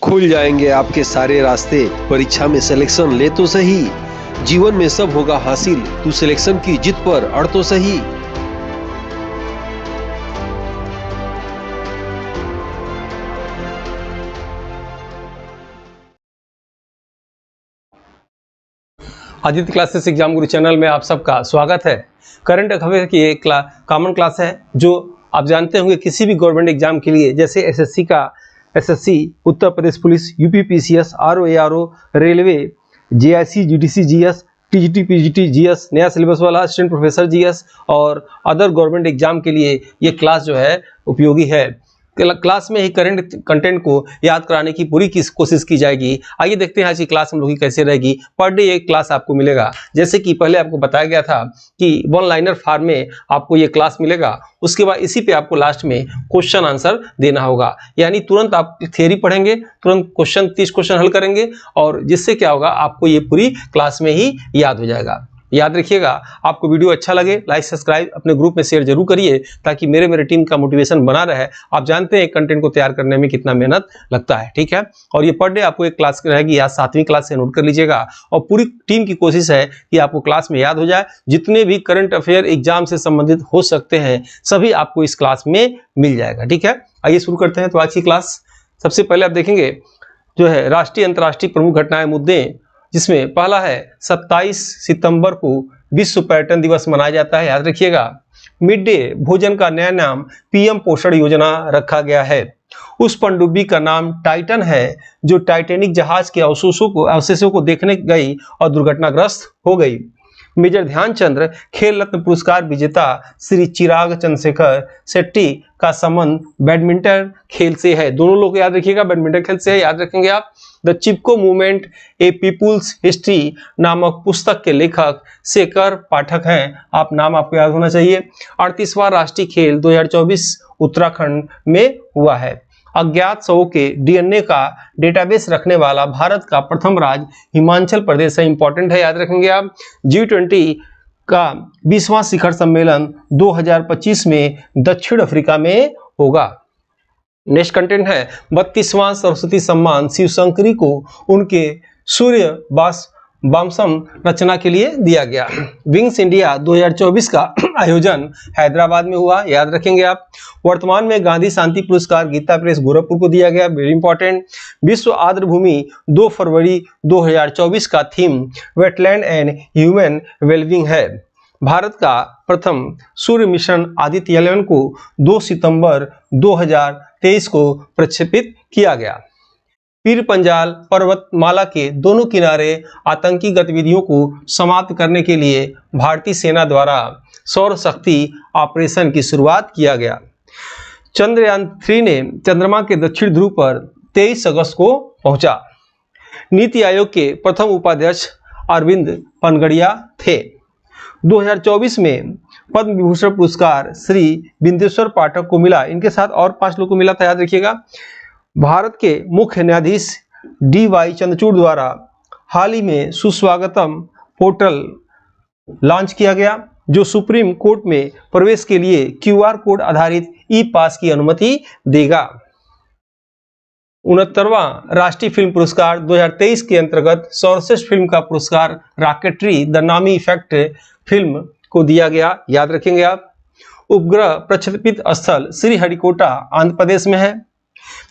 खुल जाएंगे आपके सारे रास्ते। परीक्षा में सिलेक्शन ले तो सही, जीवन में सब होगा हासिल। तू सिलेक्शन की जिद पर अड़ तो सही। आदित्य क्लासेस एग्जाम गुरु चैनल में आप सबका स्वागत है। करंट अफेयर की एक कॉमन क्लास है जो आप जानते होंगे किसी भी गवर्नमेंट एग्जाम के लिए, जैसे एसएससी का SSC, Uttar Pradesh police, UP PCS, RO ARO, railway, JIC GDC GS, TGT PGT GS, नया सिलेबस वाला असिस्टेंट प्रोफेसर जीएस और अदर गवर्नमेंट एग्जाम के लिए ये क्लास जो है उपयोगी है। क्लास में ही करंट कंटेंट को याद कराने की पूरी कोशिश की जाएगी। आइए देखते हैं आज की क्लास हम लोग की कैसे रहेगी। पर डे एक क्लास आपको मिलेगा। जैसे कि पहले आपको बताया गया था कि वन लाइनर फॉर्म में आपको ये क्लास मिलेगा, उसके बाद इसी पे आपको लास्ट में क्वेश्चन आंसर देना होगा। यानी तुरंत आप थ्योरी पढ़ेंगे, तुरंत 30 क्वेश्चन हल करेंगे और जिससे क्या होगा, आपको ये पूरी क्लास में ही याद हो जाएगा। याद रखिएगा, आपको वीडियो अच्छा लगे लाइक सब्सक्राइब अपने ग्रुप में शेयर जरूर करिए ताकि मेरे टीम का मोटिवेशन बना रहे। आप जानते हैं कंटेंट को तैयार करने में कितना मेहनत लगता है, ठीक है। और ये पर डे आपको एक क्लास रहेगी, आज 7वीं क्लास से नोट कर लीजिएगा और पूरी टीम की कोशिश है कि आपको क्लास में याद हो जाए। जितने भी करंट अफेयर एग्जाम से संबंधित हो सकते हैं सभी आपको इस क्लास में मिल जाएगा, ठीक है। आइए शुरू करते हैं। तो आज की क्लास सबसे पहले आप देखेंगे जो है राष्ट्रीय अंतर्राष्ट्रीय प्रमुख घटनाएं मुद्दे, जिसमें पहला है 27 सितंबर को विश्व पर्यटन दिवस मनाया जाता है, याद रखिएगा। मिड डे भोजन का नया नाम पीएम पोषण योजना रखा गया है। उस पनडुब्बी का नाम टाइटन है जो टाइटैनिक जहाज के अवशेषों को देखने गई और दुर्घटनाग्रस्त हो गई। मेजर ध्यानचंद खेल रत्न पुरस्कार विजेता श्री चिराग चंद्रशेखर शेट्टी का संबंध बैडमिंटन खेल से है। दोनों लोग याद रखिएगा, बैडमिंटन खेल से है, याद रखेंगे आप। The Chipko movement a people's history नामक पुस्तक के लेखक शेखर पाठक हैं। आप नाम आपको याद होना चाहिए। 38वां राष्ट्रीय खेल 2024 उत्तराखंड में हुआ है। अज्ञात शवों के डीएनए का डेटाबेस रखने वाला भारत का प्रथम राज्य हिमाचल प्रदेश है, इंपॉर्टेंट है, याद रखेंगे आप। G20 का 20वां शिखर सम्मेलन 2025 में दक्षिण अफ्रीका में होगा। नेक्स्ट कंटेंट है 32वां सरस्वती सम्मान शिवशंकरी को उनके सूर्य वामसम रचना के लिए दिया गया। विंग्स इंडिया 2024 का आयोजन हैदराबाद में हुआ, याद रखेंगे आप। वर्तमान में गांधी शांति पुरस्कार गीता प्रेस गोरखपुर को दिया गया, वेरी इंपॉर्टेंट। विश्व आर्द्र भूमि 2 फरवरी 2024 का theme wetland and human wellbeing है। भारत का प्रथम सूर्य मिशन आदित्य 11 को 2 सितंबर 2023 को प्रक्षेपित किया गया। पीर पंजाल पर्वतमाला के दोनों किनारे आतंकी गतिविधियों को समाप्त करने के लिए भारतीय सेना द्वारा सौर शक्ति ऑपरेशन की शुरुआत किया गया। चंद्रयान 3 ने चंद्रमा के दक्षिण ध्रुव पर 23 अगस्त को पहुंचा। नीति आयोग के प्रथम उपाध्यक्ष अरविंद पनगड़िया थे। 2024 में पद्म विभूषण पुरस्कार श्री बिंदेश्वर पाठक को मिला। इनके साथ और 5 लोगों को मिला था, याद रखिएगा। भारत के मुख्य न्यायाधीश DY चंद्रचूड़ द्वारा हाल ही में सुस्वागतम पोर्टल लॉन्च किया गया जो सुप्रीम कोर्ट में प्रवेश के लिए QR कोड आधारित ई-पास की अनुमति देगा। 69वां राष्ट्रीय फिल्म पुरस्कार 2023 के अंतर्गत सर्वश्रेष्ठ फिल्म का पुरस्कार रॉकेटरी द नामी इफेक्ट फिल्म को दिया गया, याद रखेंगे आप। उपग्रह प्रक्षेपित स्थल श्रीहरिकोटा आंध्र प्रदेश में है।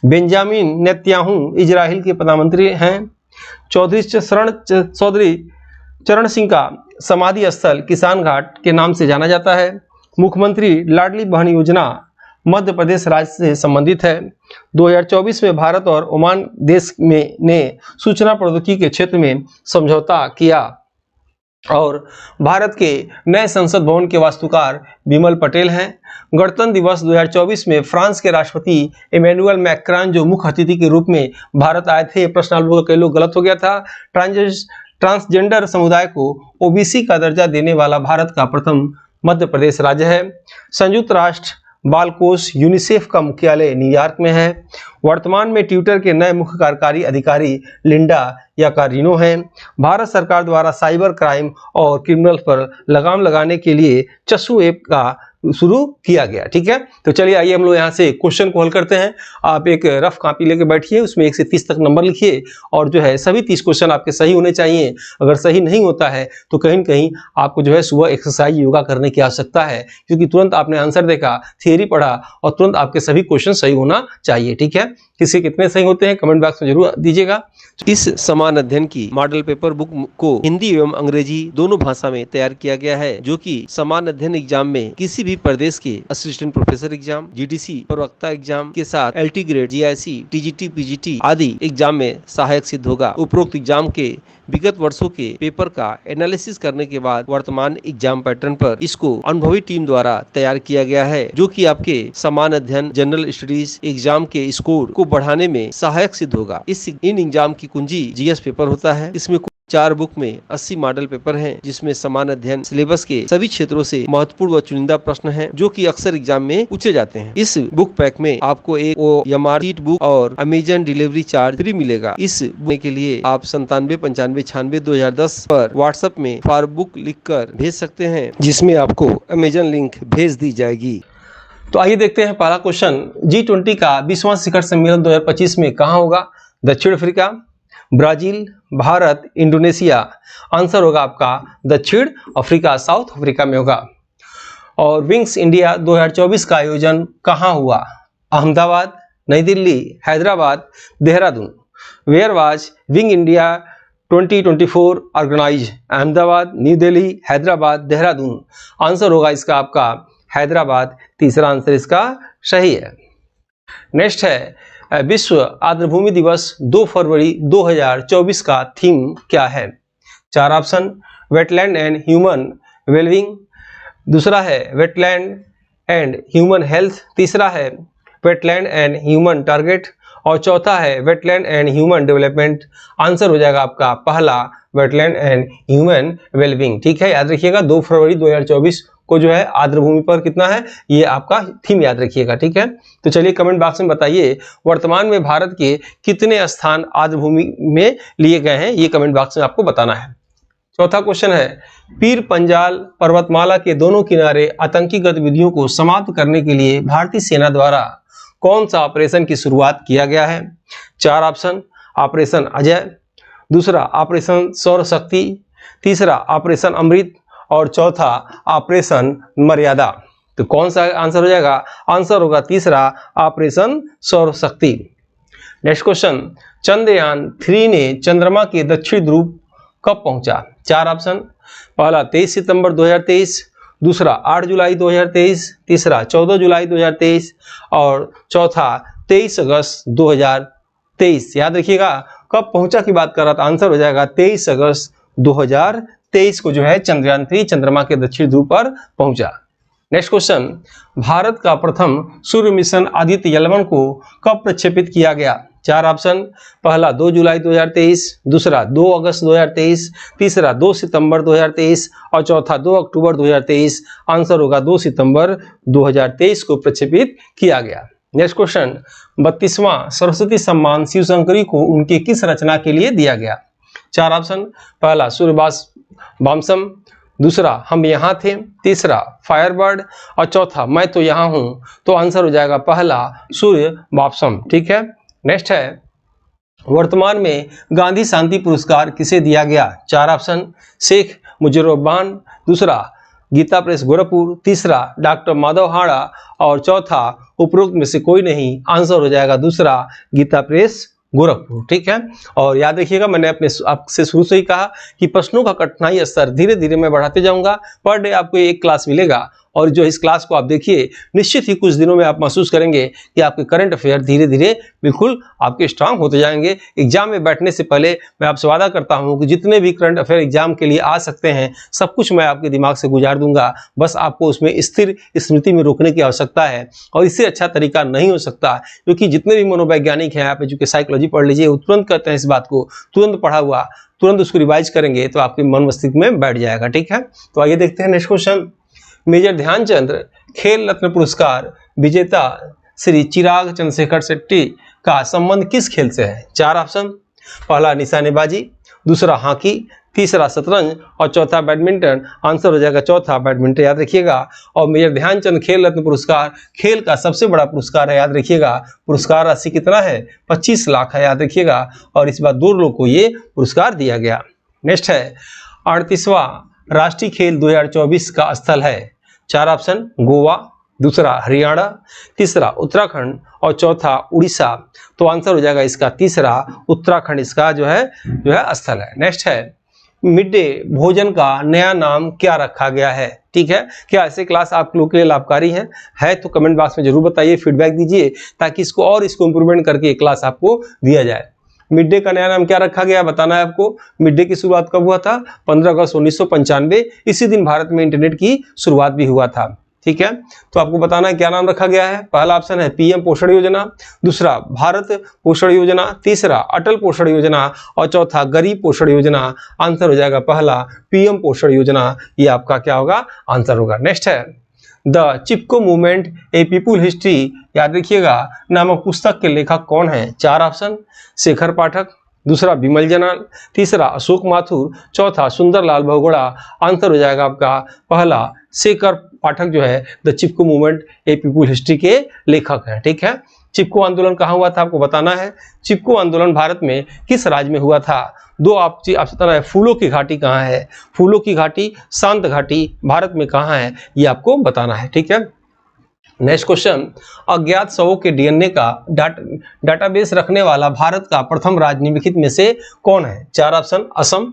बेंजामिन नेतन्याहू इजराइल के प्रधानमंत्री हैं। चौधरी चरण सिंह का समाधि स्थल किसान घाट के नाम से जाना जाता है। मुख्यमंत्री लाडली बहन योजना मध्य प्रदेश राज्य से संबंधित है। 2024 में भारत और ओमान देश ने सूचना प्रौद्योगिकी के क्षेत्र में समझौता किया और भारत के नए संसद भवन के वास्तुकार विमल पटेल हैं। गणतंत्र दिवस 2024 में फ्रांस के राष्ट्रपति इमैनुअल मैक्रान जो मुख्य अतिथि के रूप में भारत आए थे। प्रश्न कई लोग गलत हो गया था। ट्रांसजेंडर समुदाय को ओबीसी का दर्जा देने वाला भारत का प्रथम मध्य प्रदेश राज्य है। संयुक्त राष्ट्र बाल कोष यूनिसेफ का मुख्यालय न्यूयॉर्क में है। वर्तमान में ट्विटर के नए मुख्य कार्यकारी अधिकारी लिंडा याकारिनो हैं। भारत सरकार द्वारा साइबर क्राइम और क्रिमिनल पर लगाम लगाने के लिए चसू ऐप का शुरू किया गया। ठीक है, तो चलिए आइए हम लोग यहाँ से क्वेश्चन को हल करते हैं। आप एक रफ कॉपी लेके बैठिए, उसमें 1 से 30 तक नंबर लिखिए और जो है सभी 30 क्वेश्चन आपके सही होने चाहिए। अगर सही नहीं होता है तो कहीं न कहीं आपको जो है सुबह एक्सरसाइज योगा करने की आवश्यकता है, क्योंकि तुरंत आपने आंसर देखा, थियरी पढ़ा और तुरंत आपके सभी क्वेश्चन सही होना चाहिए। ठीक है, किसी कितने सही होते हैं कमेंट बॉक्स में जरूर दीजिएगा। इस समान अध्ययन की मॉडल पेपर बुक को हिंदी एवं अंग्रेजी दोनों भाषा में तैयार किया गया है, जो कि समान अध्ययन एग्जाम में किसी भी प्रदेश के असिस्टेंट प्रोफेसर एग्जाम, जीडीसी, प्रवक्ता एग्जाम के साथ LT grade, GIC, TGT, PGT आदि एग्जाम में सहायक सिद्ध होगा। उपरोक्त एग्जाम के विगत वर्षों के पेपर का एनालिसिस करने के बाद वर्तमान एग्जाम पैटर्न पर इसको अनुभवी टीम द्वारा तैयार किया गया है, जो कि आपके समान अध्ययन जनरल स्टडीज एग्जाम के स्कोर को बढ़ाने में सहायक सिद्ध होगा। इन एग्जाम की कुंजी जीएस पेपर होता है। इसमें 4 बुक में 80 मॉडल पेपर हैं, जिसमें समान अध्ययन सिलेबस के सभी क्षेत्रों से महत्वपूर्ण व चुनिंदा प्रश्न हैं, जो कि अक्सर एग्जाम में पूछे जाते हैं। इस बुक पैक में आपको एक OMR शीट बुक और अमेजन डिलीवरी चार्ज फ्री मिलेगा। इस बुक के लिए आप 9795962010 पर व्हाट्सएप में फॉर बुक लिखकर भेज सकते हैं, जिसमें आपको अमेजन लिंक भेज दी जाएगी। तो आइए देखते हैं पहला क्वेश्चन। G20 का 20वां शिखर सम्मेलन 2025 में कहाँ होगा? दक्षिण Africa, Brazil, Bharat, Indonesia. Answer होगा आपका दक्षिण अफ्रीका, साउथ अफ्रीका में होगा। और विंग्स इंडिया 2024 का आयोजन कहाँ हुआ? अहमदाबाद, नई Delhi, Hyderabad, Dehradun. Where was wing India 2024 organize? Ahmedabad, new Delhi, Hyderabad, Dehradun. Answer होगा इसका आपका हैदराबाद। तीसरा आंसर इसका सही है। नेक्स्ट है विश्व आर्द्रभूमि दिवस 2 फरवरी 2024 का थीम क्या है? 4 option. Wetland and human wellbeing, दूसरा है वेटलैंड एंड ह्यूमन हेल्थ, तीसरा है वेटलैंड एंड ह्यूमन टारगेट और चौथा है wetland and human development. Answer हो जाएगा आपका पहला वेटलैंड एंड ह्यूमन वेलबींग। ठीक है, याद रखिएगा 2 फरवरी 2024 को जो है आर्द्रभूमि पर कितना है, ये आपका थीम याद रखिएगा। ठीक है, तो चलिए कमेंट बॉक्स में बताइए वर्तमान में भारत के कितने स्थान आर्द्रभूमि में लिए गए हैं, ये कमेंट बॉक्स में आपको बताना है। चौथा क्वेश्चन है पीर पंजाल पर्वतमाला के दोनों किनारे आतंकी गतिविधियों को समाप्त करने के लिए भारतीय सेना द्वारा कौन सा ऑपरेशन की शुरुआत किया गया है? 4 ऑप्शन। ऑपरेशन अजय, दूसरा ऑपरेशन सौर शक्ति, तीसरा ऑपरेशन अमृत और चौथा ऑपरेशन मर्यादा। तो कौन सा आंसर हो जाएगा? आंसर होगा तीसरा ऑपरेशन सौर शक्ति। नेक्स्ट क्वेश्चन, चंद्रयान 3 ने चंद्रमा के दक्षिण ध्रुव कब पहुंचा? 4 ऑप्शन। पहला 23 सितंबर 2023, दूसरा 8 जुलाई 2023, तीसरा 14 जुलाई 2023 और चौथा 23 अगस्त 2023। याद रखिएगा कब पहुंचा की बात कर रहा था, आंसर हो जाएगा 23 अगस्त 2023 को जो है चंद्रयान 3 चंद्रमा के दक्षिण ध्रुव पर पहुंचा। नेक्स्ट क्वेश्चन, भारत का प्रथम सूर्य मिशन आदित्य L1 को कब प्रक्षेपित किया गया? 4 ऑप्शन। पहला 2 जुलाई 2023, दूसरा 2 अगस्त 2023, तीसरा 2 सितंबर 2023 और चौथा 2 अक्टूबर 2023। आंसर होगा 2 सितंबर 2023 को प्रक्षेपित किया गया। नेक्स्ट क्वेश्चन, 32वां सरस्वती सम्मान शिवशंकरी को उनके किस रचना के लिए दिया गया? 4 ऑप्शन। पहला सूर्यवास बामसम, दूसरा हम यहाँ थे, तीसरा फायरबर्ड और चौथा मैं तो यहाँ हूँ। तो आंसर हो जाएगा पहला सूर्य वापसम। ठीक है, नेक्स्ट है वर्तमान में गांधी शांति पुरस्कार किसे दिया गया? 4 ऑप्शन। शेख मुजीबुर्रहमान, दूसरा गीता प्रेस गोरखपुर, तीसरा डॉक्टर माधव हाड़ा और चौथा उपरोक्त में से कोई नहीं। आंसर हो जाएगा दूसरा गीता प्रेस गोरखपुर। ठीक है, और याद रखिएगा मैंने आपसे शुरू से ही कहा कि प्रश्नों का कठिनाई स्तर धीरे धीरे मैं बढ़ाते जाऊंगा। पर डे आपको एक क्लास मिलेगा और जो इस क्लास को आप देखिए, निश्चित ही कुछ दिनों में आप महसूस करेंगे कि आपके करंट अफेयर धीरे धीरे बिल्कुल आपके स्ट्रांग होते जाएंगे। एग्जाम में बैठने से पहले मैं आपसे वादा करता हूं कि जितने भी करंट अफेयर एग्जाम के लिए आ सकते हैं सब कुछ मैं आपके दिमाग से गुजार दूंगा। बस आपको उसमें स्थिर स्मृति में रोकने की आवश्यकता है और इससे अच्छा तरीका नहीं हो सकता, क्योंकि जितने भी मनोवैज्ञानिक हैं, आप एजुकेशन साइकोलॉजी पढ़ लीजिए, वो तुरंत कहते हैं इस बात को, तुरंत पढ़ा हुआ तुरंत उसको रिवाइज करेंगे तो आपके मन मस्तिष्क में बैठ जाएगा। ठीक है, तो आइए देखते हैं नेक्स्ट क्वेश्चन। मेजर ध्यानचंद खेल रत्न पुरस्कार विजेता श्री चिराग चंद्रशेखर शेट्टी का संबंध किस खेल से है? 4 ऑप्शन। पहला निशानेबाजी, दूसरा हॉकी, तीसरा शतरंज और चौथा बैडमिंटन। आंसर हो जाएगा चौथा बैडमिंटन, याद रखिएगा। और मेजर ध्यानचंद खेल रत्न पुरस्कार खेल का सबसे बड़ा पुरस्कार है, याद रखिएगा। पुरस्कार राशि कितना है? 25 लाख है, याद रखिएगा। और इस बार 2 लोगों को ये पुरस्कार दिया गया। नेक्स्ट है 38वां राष्ट्रीय खेल 2024 का स्थल है। 4 ऑप्शन, गोवा, दूसरा हरियाणा, तीसरा उत्तराखंड और चौथा उड़ीसा। तो आंसर हो जाएगा इसका तीसरा उत्तराखंड, इसका जो है स्थल है। नेक्स्ट है मिड डे भोजन का नया नाम क्या रखा गया है? ठीक है, क्या ऐसे क्लास आप लोग के लिए लाभकारी है तो कमेंट बॉक्स में जरूर बताइए, फीडबैक दीजिए, ताकि इसको इम्प्रूवमेंट करके क्लास आपको दिया जाए। मिड डे का नया नाम क्या रखा गया बताना है आपको। मिड डे की शुरुआत कब हुआ था? 15 अगस्त 1995। इसी दिन भारत में इंटरनेट की शुरुआत भी हुआ था। ठीक है, तो आपको बताना है क्या नाम रखा गया है। पहला ऑप्शन है पीएम पोषण योजना, दूसरा भारत पोषण योजना, तीसरा अटल पोषण योजना और चौथा गरीब पोषण योजना। आंसर हो जाएगा पहला पीएम पोषण योजना, ये आपका क्या होगा? आंसर होगा। नेक्स्ट है the Chipko movement A people history, याद रखिएगा, नामक पुस्तक के लेखक कौन है? 4 ऑप्शन, शेखर पाठक, दूसरा बिमल जनाल, तीसरा अशोक माथुर, चौथा सुंदरलाल बहुगुणा। आंसर हो जाएगा आपका पहला शेखर पाठक जो है the Chipko movement A people history के लेखक हैं। ठीक है, चिपको आंदोलन कहाँ हुआ था आपको बताना है। चिपको आंदोलन भारत में किस राज्य में हुआ था? 2 आपसे बताना है। फूलों की घाटी कहाँ है? फूलों की घाटी, शांत घाटी भारत में कहाँ है? ये आपको बताना है। ठीक है, नेक्स्ट क्वेश्चन, अज्ञात शवों के डीएनए का डाटाबेस रखने वाला भारत का प्रथम राज्य निम्नलिखित में से कौन है? 4 ऑप्शन, असम,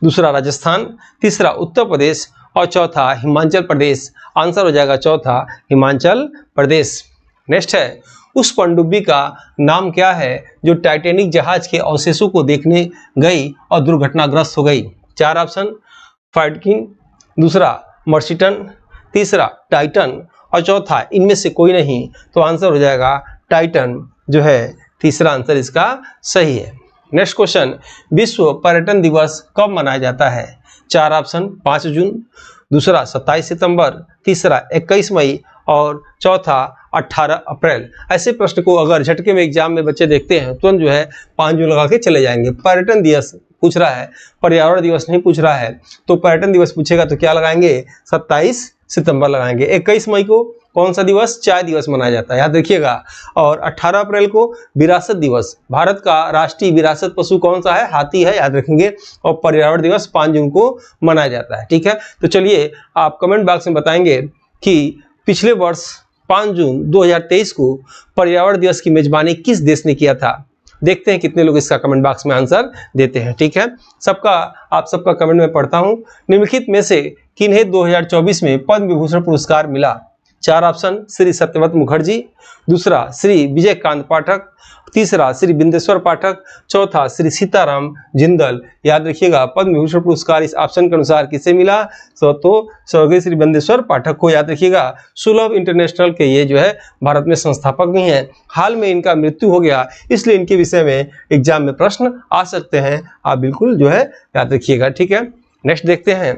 दूसरा राजस्थान, तीसरा उत्तर प्रदेश और चौथा हिमाचल प्रदेश। आंसर हो जाएगा चौथा हिमाचल प्रदेश। नेक्स्ट है उस पनडुब्बी का नाम क्या है जो टाइटैनिक जहाज के अवशेषों को देखने गई और दुर्घटनाग्रस्त हो गई? 4 ऑप्शन, फाइडकिंग, दूसरा मर्सिटन, तीसरा टाइटन और चौथा इनमें से कोई नहीं। तो आंसर हो जाएगा टाइटन जो है तीसरा आंसर इसका सही है। नेक्स्ट क्वेश्चन, विश्व पर्यटन दिवस कब मनाया जाता है? 4 ऑप्शन, 5 जून, दूसरा 27 सितंबर, तीसरा 21 मई और चौथा 18 अप्रैल। ऐसे प्रश्न को अगर झटके में एग्जाम में बच्चे देखते हैं तुरंत जो है 5 जून लगा के चले जाएंगे। पर्यटन दिवस पूछ रहा है, पर्यावरण दिवस नहीं पूछ रहा है। तो पर्यटन दिवस पूछेगा तो क्या लगाएंगे? 27 सितंबर लगाएंगे। 21 मई को कौन सा दिवस? चाय दिवस मनाया जाता है, याद रखिएगा। और 18 अप्रैल को विरासत दिवस, भारत का राष्ट्रीय विरासत पशु कौन सा है? हाथी है, याद रखेंगे। और पर्यावरण दिवस 5 जून को मनाया जाता है। ठीक है, तो चलिए आप कमेंट बॉक्स में बताएंगे कि पिछले वर्ष 5 जून 2023 को पर्यावरण दिवस की मेजबानी किस देश ने किया था? देखते हैं कितने लोग इसका कमेंट बॉक्स में आंसर देते हैं। ठीक है, आप सबका कमेंट में पढ़ता हूं। निम्नलिखित में से किन्हें 2024 में पद्म विभूषण पुरस्कार मिला? 4 ऑप्शन, श्री सत्यव्रत मुखर्जी, दूसरा श्री विजयकांत पाठक, तीसरा श्री बिंदेश्वर पाठक, चौथा श्री सीताराम जिंदल। याद रखिएगा पद्म विभूषण पुरस्कार इस ऑप्शन के अनुसार किसे मिला? तो स्वर्गीय श्री बिंदेश्वर पाठक को। याद रखिएगा सुलभ इंटरनेशनल के ये जो है भारत में संस्थापक भी हैं। हाल में इनका मृत्यु हो गया, इसलिए इनके विषय में एग्जाम में प्रश्न आ सकते हैं। आप बिल्कुल जो है याद रखिएगा। ठीक है, नेक्स्ट देखते हैं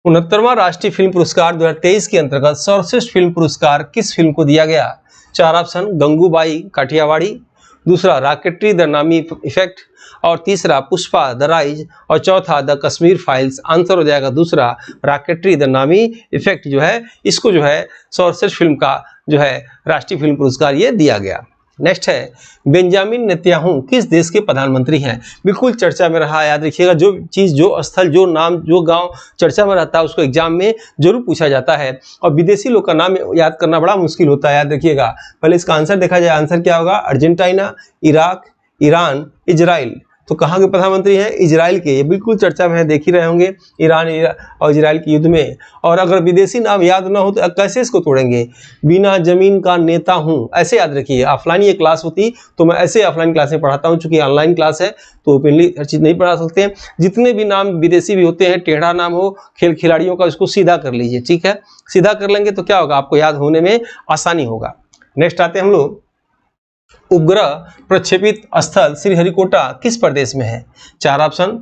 69वां राष्ट्रीय फिल्म पुरस्कार 2023 के अंतर्गत सर्वश्रेष्ठ फिल्म पुरस्कार किस फिल्म को दिया गया? 4 ऑप्शन, गंगूबाई काठियावाड़ी, दूसरा रॉकेटरी द नामी इफेक्ट और तीसरा पुष्पा द राइज और चौथा द कश्मीर फाइल्स। आंसर हो जाएगा दूसरा रॉकेटरी द नामी इफेक्ट जो है इसको जो है सर्वश्रेष्ठ फिल्म का जो है राष्ट्रीय फिल्म पुरस्कार ये दिया गया। नेक्स्ट है बेंजामिन नेतन्याहू किस देश के प्रधानमंत्री हैं? बिल्कुल चर्चा में रहा, याद रखिएगा। जो चीज़, जो स्थल, जो नाम, जो गांव चर्चा में रहता है उसको एग्जाम में जरूर पूछा जाता है। और विदेशी लोग का नाम याद करना बड़ा मुश्किल होता है, याद रखिएगा। पहले इसका आंसर देखा जाए। आंसर क्या होगा? Argentina, Iraq, Iran, Israel. तो कहाँ के प्रधानमंत्री हैं? इजराइल के। ये बिल्कुल चर्चा में है, देख ही रहे होंगे ईरान और इजराइल के युद्ध में। और अगर विदेशी नाम याद ना हो तो कैसे इसको तोड़ेंगे? बिना जमीन का नेता हूँ, ऐसे याद रखिए। ऑफलाइन ये क्लास होती तो मैं ऐसे ऑफलाइन क्लासें पढ़ाता हूँ, चूंकि ऑनलाइन क्लास है तो ओपनली हर चीज़ नहीं पढ़ा सकते हैं। जितने भी नाम विदेशी भी होते हैं, टेढ़ा नाम हो खेल खिलाड़ियों का, उसको सीधा कर लीजिए। ठीक है, सीधा कर लेंगे तो क्या होगा? आपको याद होने में आसानी होगा। नेक्स्ट आते हैं हम लोग, उपग्रह प्रक्षेपित स्थल श्रीहरिकोटा किस प्रदेश में है? 4 ऑप्शन,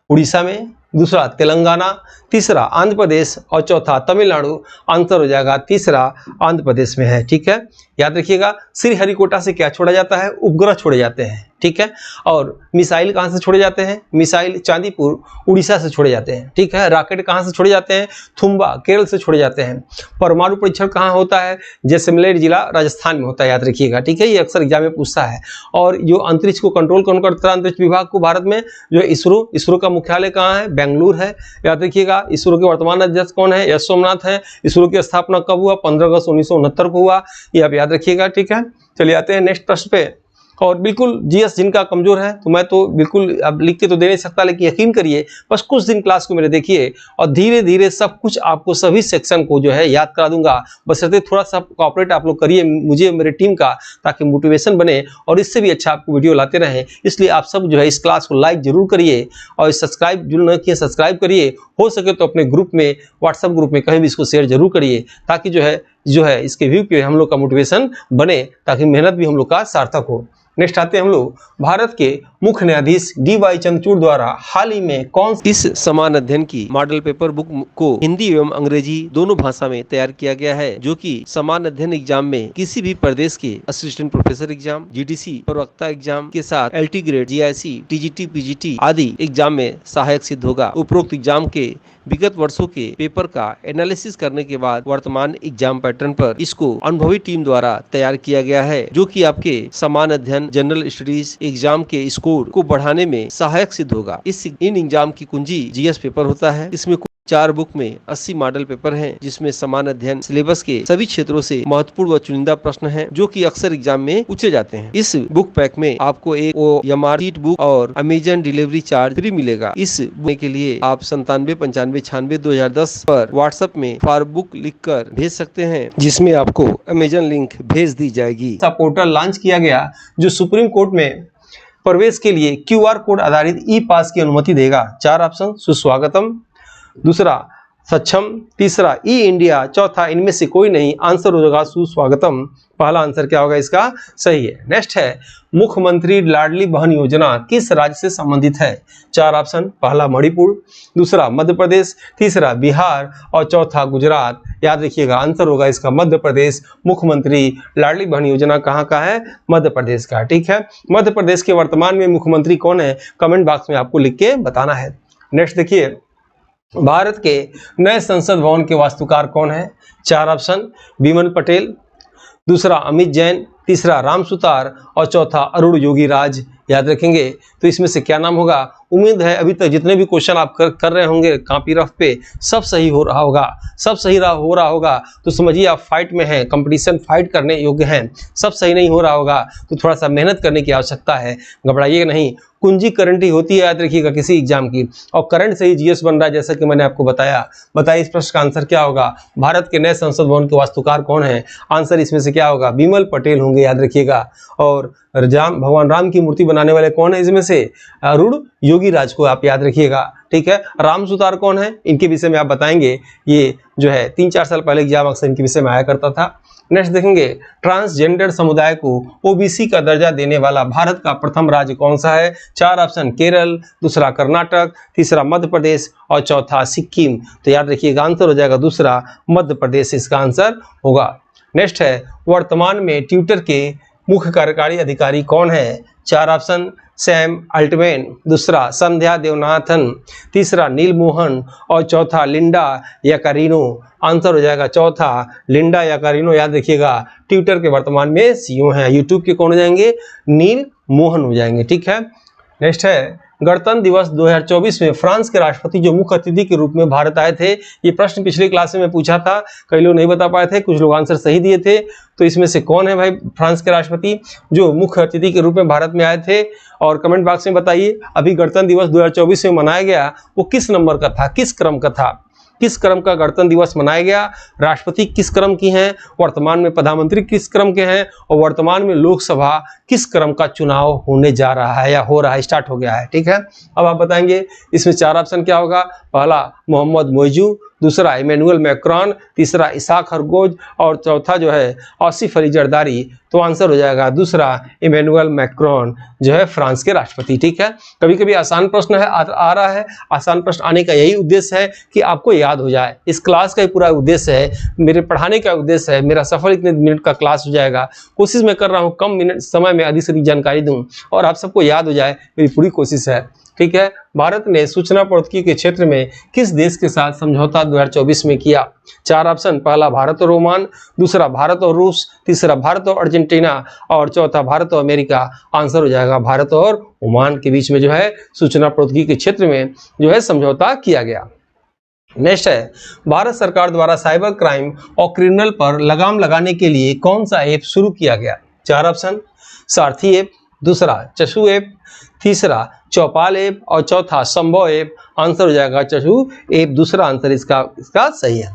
उड़ीसा में, दूसरा तेलंगाना, तीसरा आंध्र प्रदेश और चौथा तमिलनाडु। आंसर हो जाएगा तीसरा आंध्र प्रदेश में है। ठीक है, याद रखिएगा। श्रीहरिकोटा से क्या छोड़ा जाता है? उपग्रह छोड़े जाते हैं। ठीक है। और मिसाइल कहाँ से छोड़े जाते हैं? मिसाइल चांदीपुर उड़ीसा से छोड़े जाते हैं, ठीक है। रॉकेट कहाँ से छोड़े जाते हैं? थुम्बा केरल से छोड़े जाते हैं। परमाणु परीक्षण कहाँ होता है? जैसलमेर जिला राजस्थान में होता है, याद रखिएगा, ठीक है। ये अक्सर एग्जाम में पूछता है। और जो अंतरिक्ष को कंट्रोल कौन करता है? अंतरिक्ष विभाग को भारत में जो इसरो का मुख्यालय कहाँ है? बेंगलुरु है, याद रखिएगा। इसरो के वर्तमान अध्यक्ष कौन है? एस सोमनाथ है। इसरो की स्थापना कब हुआ? 15 अगस्त 1969 को हुआ, ये आप याद रखिएगा, ठीक है। चलिए आते हैं नेक्स्ट प्रश्न पे। और बिल्कुल जीएस जिनका कमजोर है, तो मैं तो बिल्कुल अब लिख के तो दे नहीं सकता, लेकिन यकीन करिए बस कुछ दिन क्लास को मेरे देखिए और धीरे धीरे सब कुछ आपको सभी सेक्शन को जो है याद करा दूंगा। बशर्ते थोड़ा सा कोऑपरेट आप लोग करिए मुझे, मेरे टीम का, ताकि मोटिवेशन बने और इससे भी अच्छा आपको वीडियो लाते रहें। इसलिए आप सब जो है इस क्लास को लाइक जरूर करिए और सब्सक्राइब जो न किए सब्सक्राइब करिए। हो सके तो अपने ग्रुप में, व्हाट्सएप ग्रुप में कहीं भी इसको शेयर जरूर करिए, ताकि जो है इसके व्यू पे हम लोग का मोटिवेशन बने, ताकि मेहनत भी हम लोग का सार्थक हो। नेक्स्ट आते हैं हम लोग, भारत के मुख्य न्यायाधीश डी.वाई. चंद्रचूड़ द्वारा हाल ही में कौन इस समान अध्ययन की मॉडल पेपर बुक को हिंदी एवं अंग्रेजी दोनों भाषा में तैयार किया गया है, जो कि समान अध्ययन एग्जाम में किसी भी प्रदेश के असिस्टेंट प्रोफेसर एग्जाम, जीडीसी, प्रवक्ता एग्जाम के साथ LT grade, GIC, TGT, PGT आदि एग्जाम में सहायक सिद्ध होगा। उपरोक्त एग्जाम के विगत वर्षों के पेपर का एनालिसिस करने के बाद वर्तमान एग्जाम पैटर्न पर इसको अनुभवी टीम द्वारा तैयार किया गया है, जो कि आपके समान अध्ययन जनरल स्टडीज एग्जाम के स्कोर को बढ़ाने में सहायक सिद्ध होगा। इन एग्जाम की कुंजी जीएस पेपर होता है। इसमें 4 बुक में 80 मॉडल पेपर हैं, जिसमें समान अध्ययन सिलेबस के सभी क्षेत्रों से महत्वपूर्ण व चुनिंदा प्रश्न हैं, जो कि अक्सर एग्जाम में पूछे जाते हैं। इस बुक पैक में आपको एक OMR शीट बुक और अमेजन डिलीवरी चार्ज फ्री मिलेगा। इस बुक के लिए आप 9795962010 पर व्हाट्सएप में फॉर बुक लिखकर भेज सकते हैं, जिसमें आपको अमेजन लिंक भेज दी जाएगी। पोर्टल लॉन्च किया गया जो सुप्रीम कोर्ट में प्रवेश के लिए QR कोड आधारित ई पास की अनुमति देगा। 4 ऑप्शन, सुस्वागतम, दूसरा सक्षम, तीसरा ई इंडिया, चौथा इनमें से कोई नहीं। आंसर हो जाएगा सुस्वागतम। पहला आंसर क्या होगा इसका? सही है। नेक्स्ट है, मुख्यमंत्री लाडली बहन योजना किस राज्य से संबंधित है? 4 ऑप्शन, पहला मणिपुर, दूसरा मध्य प्रदेश, तीसरा बिहार और चौथा गुजरात। याद रखिएगा आंसर होगा इसका मध्य प्रदेश। मुख्यमंत्री लाडली बहन योजना कहाँ का है? मध्य प्रदेश का, ठीक है। मध्य प्रदेश के वर्तमान में मुख्यमंत्री कौन है? कमेंट बॉक्स में आपको लिख के बताना है। नेक्स्ट देखिए, भारत के नए संसद भवन के वास्तुकार कौन है? 4 ऑप्शन, बिमल पटेल, दूसरा अमित जैन, तीसरा राम सुतार और चौथा अरुण योगीराज। याद रखेंगे तो इसमें से क्या नाम होगा? उम्मीद है अभी तक जितने भी क्वेश्चन आप कर रहे होंगे कॉपी रफ पे, सब सही हो रहा होगा। सब सही हो रहा होगा तो समझिए आप फाइट में हैं, कंपटीशन फाइट करने योग्य हैं। सब सही नहीं हो रहा होगा तो थोड़ा सा मेहनत करने की आवश्यकता है, घबराइए नहीं। कुंजी करंट ही होती है, याद रखिएगा, किसी एग्जाम की, और करंट से ही जीएस बन रहा है, जैसा कि मैंने आपको बताया। बताइए इस प्रश्न का आंसर क्या होगा? भारत के नए संसद भवन के वास्तुकार कौन है? आंसर इसमें से क्या होगा? बिमल पटेल होंगे, याद रखिएगा। और भगवान राम की मूर्ति बनाने वाले कौन है इसमें से? अरुण योगीराज को आप याद रखिएगा, ठीक है। राम सुतार कौन है? इनके विषय में आप बताएंगे। ये जो है 3-4 साल पहले एग्जाम अक्सर इनके विषय में आया करता था। नेक्स्ट देखेंगे, ट्रांसजेंडर समुदाय को ओबीसी का दर्जा देने वाला भारत का प्रथम राज्य कौन सा है? 4 ऑप्शन, केरल, दूसरा कर्नाटक, तीसरा मध्य प्रदेश और चौथा सिक्किम। तो याद रखिएगा आंसर हो जाएगा दूसरा, मध्य प्रदेश इसका आंसर होगा। नेक्स्ट है, वर्तमान में ट्विटर के मुख्य कार्यकारी अधिकारी कौन है? 4 ऑप्शन, सैम अल्टमैन, दूसरा संध्या देवनाथन, तीसरा नील मोहन और चौथा लिंडा याकारिनो। आंसर हो जाएगा चौथा, लिंडा याकारिनो। याद रखिएगा ट्विटर के वर्तमान में सीईओ हैं। यूट्यूब के कौन हो जाएंगे? नील मोहन हो जाएंगे, ठीक है। नेक्स्ट है, गणतंत्र दिवस 2024 में फ्रांस के राष्ट्रपति जो मुख्य अतिथि के रूप में भारत आए थे, ये प्रश्न पिछले क्लास में पूछा था, कई लोग नहीं बता पाए थे, कुछ लोग आंसर सही दिए थे। तो इसमें से कौन है भाई फ्रांस के राष्ट्रपति जो मुख्य अतिथि के रूप में भारत में आए थे? और कमेंट बॉक्स में बताइए अभी गणतंत्र दिवस 2024 में मनाया गया वो किस नंबर का था, किस क्रम का था, किस क्रम का गणतंत्र दिवस मनाया गया? राष्ट्रपति किस क्रम की हैं? वर्तमान में प्रधानमंत्री किस क्रम के हैं? और वर्तमान में लोकसभा किस क्रम का चुनाव होने जा रहा है या हो रहा है, स्टार्ट हो गया है, ठीक है। अब आप बताएंगे इसमें 4 ऑप्शन क्या होगा? पहला मोहम्मद मोइजू, दूसरा इमैनुअल मैक्रॉन, तीसरा इसाक हरगोज और चौथा जो है आसिफ अली जरदारी। तो आंसर हो जाएगा दूसरा इमैनुअल मैक्रॉन जो है फ्रांस के राष्ट्रपति। ठीक है, कभी कभी आसान प्रश्न है आ रहा है, आसान प्रश्न आने का यही उद्देश्य है कि आपको याद हो जाए। इस क्लास का ही पूरा उद्देश्य है, मेरे पढ़ाने का उद्देश्य है, मेरा सफर इतने मिनट का क्लास हो जाएगा। कोशिश मैं कर रहा हूँ कम मिनट समय में अधिक से अधिक जानकारी दूं और आप सबको याद हो जाए, मेरी पूरी कोशिश है। ठीक है, भारत ने सूचना प्रौद्योगिकी के क्षेत्र में किस देश के साथ समझौता 2024 में किया? 4 ऑप्शन, पहला भारत और ओमान, दूसरा भारत और रूस, तीसरा भारत और अर्जेंटीना और चौथा भारत और अमेरिका। आंसर हो जाएगा भारत और ओमान के बीच में जो है सूचना प्रौद्योगिकी के क्षेत्र में जो है समझौता किया गया। नेक्स्ट है, भारत सरकार द्वारा साइबर क्राइम और क्रिमिनल पर लगाम लगाने के लिए कौन सा ऐप शुरू किया गया? 4 ऑप्शन, सारथी ऐप, दूसरा चशु ऐप, तीसरा चौपाल ऐप और चौथा संभव ऐप। आंसर हो जाएगा चशु ऐप, दूसरा आंसर इसका सही है।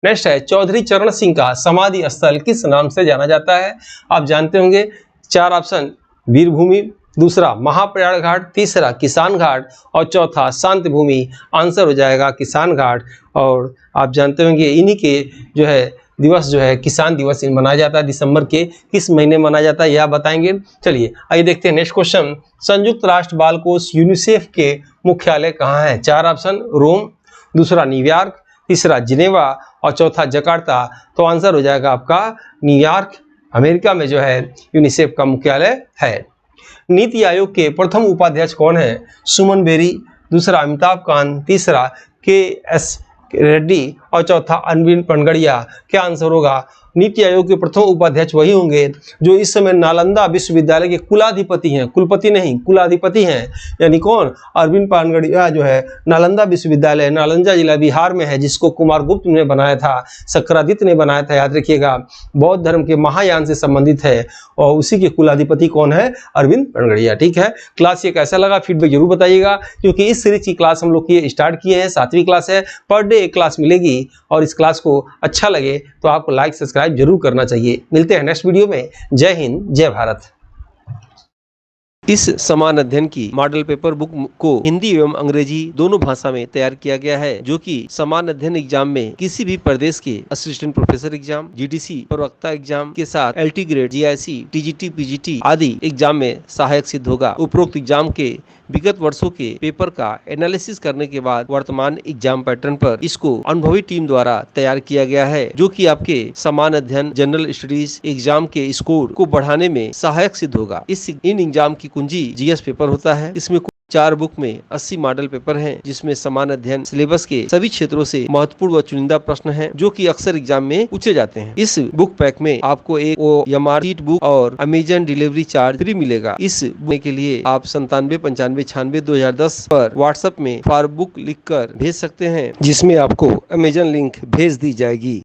नेक्स्ट है, चौधरी चरण सिंह का समाधि स्थल किस नाम से जाना जाता है? आप जानते होंगे। 4 ऑप्शन, वीरभूमि, दूसरा महाप्रयाग घाट, तीसरा किसान घाट और चौथा शांति भूमि। आंसर हो जाएगा किसान घाट। और आप जानते होंगे इन्हीं के जो है दिवस जो है किसान दिवस मनाया जाता है। दिसंबर के किस महीने मनाया जाता है यह बताएंगे। चलिए आइए देखते हैं नेक्स्ट क्वेश्चन। संयुक्त राष्ट्र बाल कोष यूनिसेफ के मुख्यालय कहाँ है? 4 ऑप्शन, रोम, दूसरा न्यूयॉर्क, तीसरा जिनेवा और चौथा जकार्ता। तो आंसर हो जाएगा आपका न्यूयॉर्क, अमेरिका में जो है यूनिसेफ का मुख्यालय है। नीति आयोग के प्रथम उपाध्यक्ष कौन है? सुमन बेरी, दूसरा अमिताभ कांत, तीसरा के.एस. रेड्डी और चौथा अरविंद पनगड़िया। क्या आंसर होगा? नीति आयोग के प्रथम उपाध्यक्ष वही होंगे जो इस समय नालंदा विश्वविद्यालय के कुलाधिपति हैं, कुलपति नहीं कुलाधिपति हैं। यानी कौन? अरविंद पनगड़िया जो है नालंदा विश्वविद्यालय, नालंदा जिला बिहार में है, जिसको कुमार गुप्त ने बनाया था, सक्रादित्य ने बनाया था। याद रखिएगा, बौद्ध धर्म के महायान से संबंधित है और उसी के कुलाधिपति कौन है? अरविंद पनगड़िया। ठीक है, क्लास ये कैसा लगा फीडबैक जरूर बताइएगा, क्योंकि इस सीरीज की क्लास हम लोग की स्टार्ट किए हैं, 7वीं क्लास है। पर डे एक क्लास मिलेगी और इस क्लास को अच्छा लगे तो आपको लाइक सब्सक्राइब जरूर करना चाहिए। मिलते हैं नेक्स्ट वीडियो में। जय हिंद, जय भारत। इस समान अध्ययन की मॉडल पेपर बुक को हिंदी एवं अंग्रेजी दोनों भाषा में तैयार किया गया है, जो कि समान अध्ययन एग्जाम में किसी भी प्रदेश के असिस्टेंट प्रोफेसर एग्जाम, जीडीसी, प्रवक्ता एग्जाम के साथ LT grade, GIC, TGT, PGT आदि एग्जाम में सहायक सिद्ध होगा। उपरोक्त एग्जाम के विगत वर्षों के पेपर का एनालिसिस करने के बाद वर्तमान एग्जाम पैटर्न पर इसको अनुभवी टीम द्वारा तैयार किया गया है, जो कि आपके समान अध्ययन जनरल स्टडीज एग्जाम के स्कोर को बढ़ाने में सहायक सिद्ध होगा। इन एग्जाम की कुंजी जीएस पेपर होता है। इसमें 4 बुक में 80 मॉडल पेपर हैं, जिसमें समान अध्ययन सिलेबस के सभी क्षेत्रों से महत्वपूर्ण व चुनिंदा प्रश्न हैं, जो कि अक्सर एग्जाम में पूछे जाते हैं। इस बुक पैक में आपको एक OMR शीट बुक और अमेजन डिलीवरी चार्ज फ्री मिलेगा। इस बुक के लिए आप 9795962010 पर व्हाट्सएप में फॉर बुक लिखकर भेज सकते हैं, जिसमें आपको अमेजन लिंक भेज दी जाएगी।